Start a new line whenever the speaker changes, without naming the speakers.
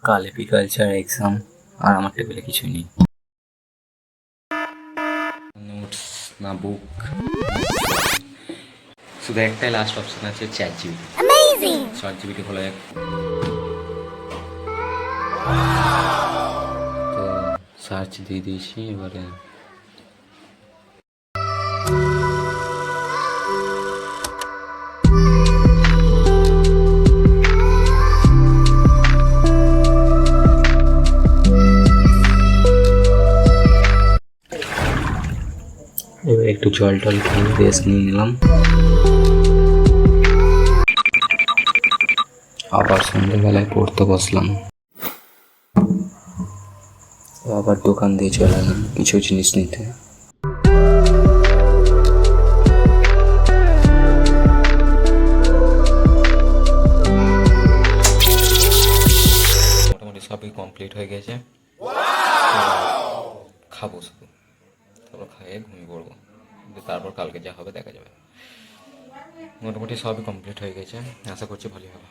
কাল apiculture exam, আর আমার টেবিলে কিছুই নেই। নোটস না বুক, শুধু একটাই লাস্ট অপশন আছে, চ্যাট জিপিটি। চ্যাট জিপিটি খোলা যাক। তো সার্চ দিয়ে দিয়েছি এবারে। এবার একটু জল টল খেয়ে রেস্ট নিয়ে নিলাম, আবার সন্ধ্যেবেলায় পড়তে বসলাম। আবার দোকান দিয়ে চলে এলাম কিছু জিনিস নিতে। মোটামুটি সবই কমপ্লিট হয়ে গেছে, খাবো শুধু, তারপর খাইয়ে ঘুমিয়ে পড়বো, তারপর কালকে যা হবে দেখা যাবে। মোটামুটি সবই কমপ্লিট হয়ে গেছে, আশা করছি ভালোই হবে।